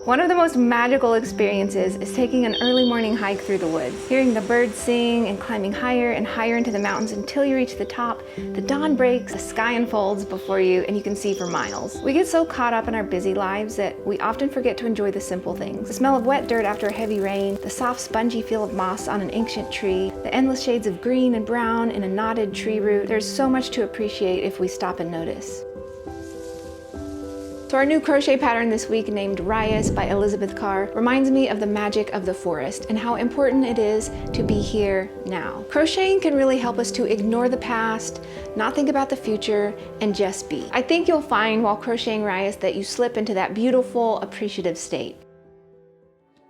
One of the most magical experiences is taking an early morning hike through the woods, hearing the birds sing and climbing higher and higher into the mountains until you reach the top. The dawn breaks, the sky unfolds before you, and you can see for miles. We get so caught up in our busy lives that we often forget to enjoy the simple things. The smell of wet dirt after a heavy rain, the soft spongy feel of moss on an ancient tree, the endless shades of green and brown in a knotted tree root. There's so much to appreciate if we stop and notice. So our new crochet pattern this week, named Rayas by Elizabeth Carr, reminds me of the magic of the forest and how important it is to be here now. Crocheting can really help us to ignore the past, not think about the future, and just be. I think you'll find while crocheting Rayas that you slip into that beautiful, appreciative state.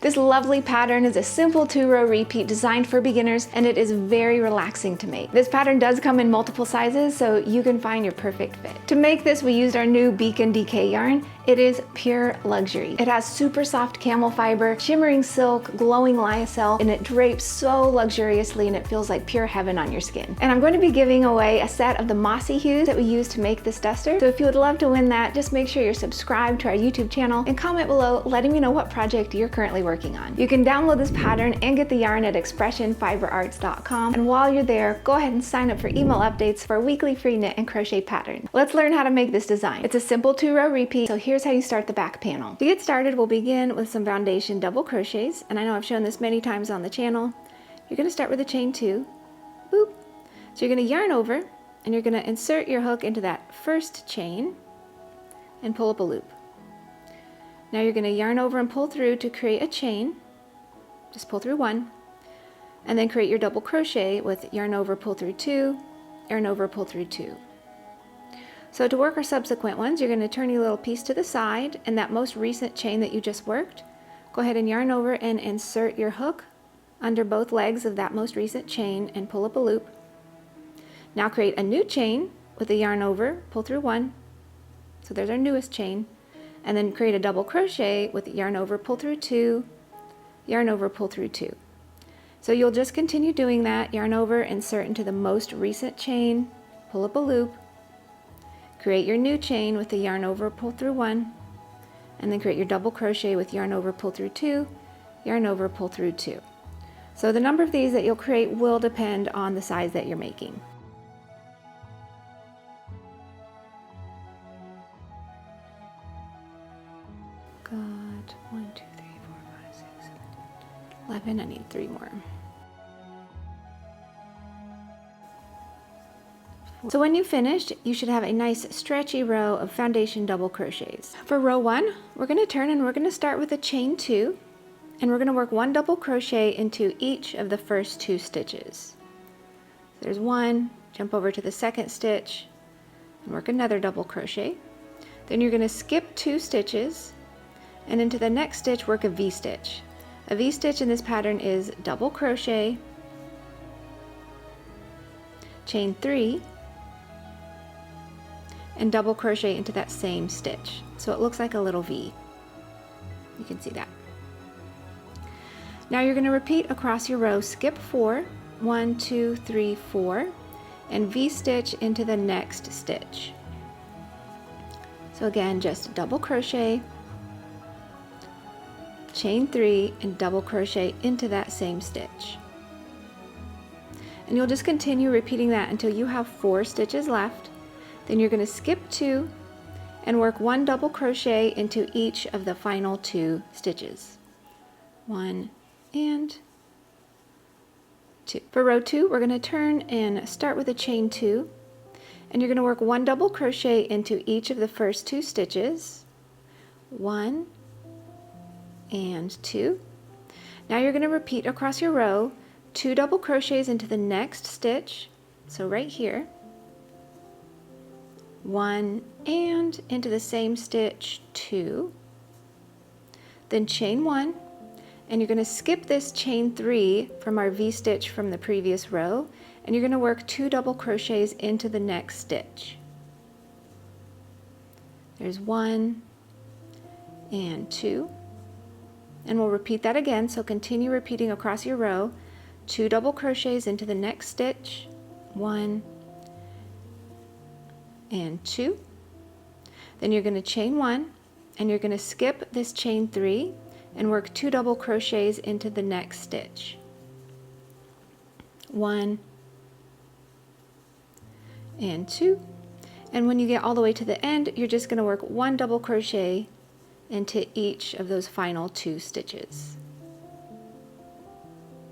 This lovely pattern is a simple 2-row repeat designed for beginners, and it is very relaxing to make. This pattern does come in multiple sizes, so you can find your perfect fit. To make this, we used our new Beacon DK yarn. It is pure luxury. It has super soft camel fiber, shimmering silk, glowing lyocell, and it drapes so luxuriously and it feels like pure heaven on your skin. And I'm going to be giving away a set of the Mossy Hues that we used to make this duster. So if you would love to win that, just make sure you're subscribed to our YouTube channel and comment below letting me know what project you're currently working on. You can download this pattern and get the yarn at expressionfiberarts.com. And while you're there, go ahead and sign up for email updates for a weekly free knit and crochet pattern. Let's learn how to make this design. It's a simple 2-row repeat, so here's how you start the back panel. To get started, we'll begin with some foundation double crochets, and I know I've shown this many times on the channel. You're going to start with a chain 2, boop. So you're going to yarn over, and you're going to insert your hook into that first chain and pull up a loop. Now you're going to yarn over and pull through to create a chain. Just pull through 1, and then create your double crochet with yarn over, pull through 2, yarn over, pull through 2. So to work our subsequent ones, you're going to turn your little piece to the side, and that most recent chain that you just worked, go ahead and yarn over and insert your hook under both legs of that most recent chain and pull up a loop. Now create a new chain with a yarn over, pull through 1, so there's our newest chain, and then create a double crochet with yarn over, pull through 2, yarn over, pull through 2. So you'll just continue doing that, yarn over, insert into the most recent chain, pull up a loop, create your new chain with the yarn over, pull through 1, and then create your double crochet with yarn over, pull through 2, yarn over, pull through 2. So the number of these that you'll create will depend on the size that you're making. Got 1, 2, 3, 4, 5, 6, 7, 8, 11. I need 3 more. So when you've finished, you should have a nice stretchy row of foundation double crochets. For row 1, we're going to turn and we're going to start with a chain 2, and we're going to work 1 double crochet into each of the first 2 stitches. There's 1, jump over to the second stitch, and work another double crochet. Then you're going to skip 2 stitches, and into the next stitch work a V-stitch. A V-stitch in this pattern is double crochet, chain 3, and double crochet into that same stitch. So it looks like a little V. You can see that. Now you're going to repeat across your row, skip 4, 1, 2, 3, 4, and V-stitch into the next stitch. So again, just double crochet, chain 3, and double crochet into that same stitch. And you'll just continue repeating that until you have 4 stitches left. Then you're going to skip 2 and work 1 double crochet into each of the final 2 stitches. 1 and 2. For row 2, we're going to turn and start with a chain 2, and you're going to work 1 double crochet into each of the first 2 stitches. 1 and 2. Now you're going to repeat across your row, 2 double crochets into the next stitch, so right here. 1 and into the same stitch, 2, then chain 1, and you're going to skip this chain 3 from our V-stitch from the previous row, and you're going to work 2 double crochets into the next stitch. There's 1 and 2, and we'll repeat that again, so continue repeating across your row, 2 double crochets into the next stitch, 1 and 2, then you're going to chain 1, and you're going to skip this chain 3 and work 2 double crochets into the next stitch. 1 and 2, and when you get all the way to the end, you're just going to work 1 double crochet into each of those final 2 stitches.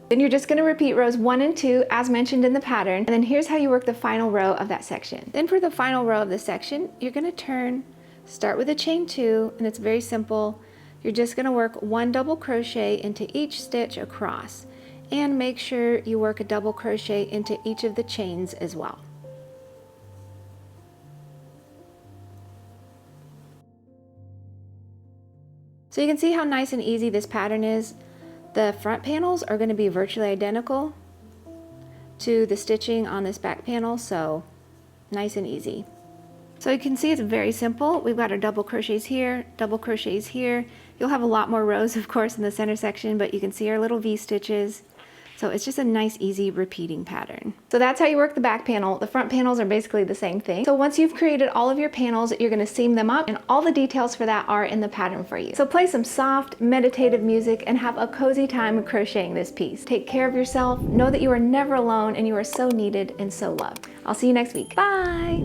Then you're just going to repeat rows 1 and 2 as mentioned in the pattern, and then here's how you work the final row of that section. Then for the final row of the section, you're going to start with a chain 2, and it's very simple. You're just going to work 1 double crochet into each stitch across, and make sure you work a double crochet into each of the chains as well. So you can see how nice and easy this pattern is. The front panels are going to be virtually identical to the stitching on this back panel, so nice and easy. So you can see it's very simple. We've got our double crochets here, double crochets here. You'll have a lot more rows, of course, in the center section, but you can see our little V stitches. So it's just a nice, easy repeating pattern. So that's how you work the back panel. The front panels are basically the same thing. So once you've created all of your panels, you're gonna seam them up, and all the details for that are in the pattern for you. So play some soft, meditative music and have a cozy time crocheting this piece. Take care of yourself, know that you are never alone, and you are so needed and so loved. I'll see you next week. Bye!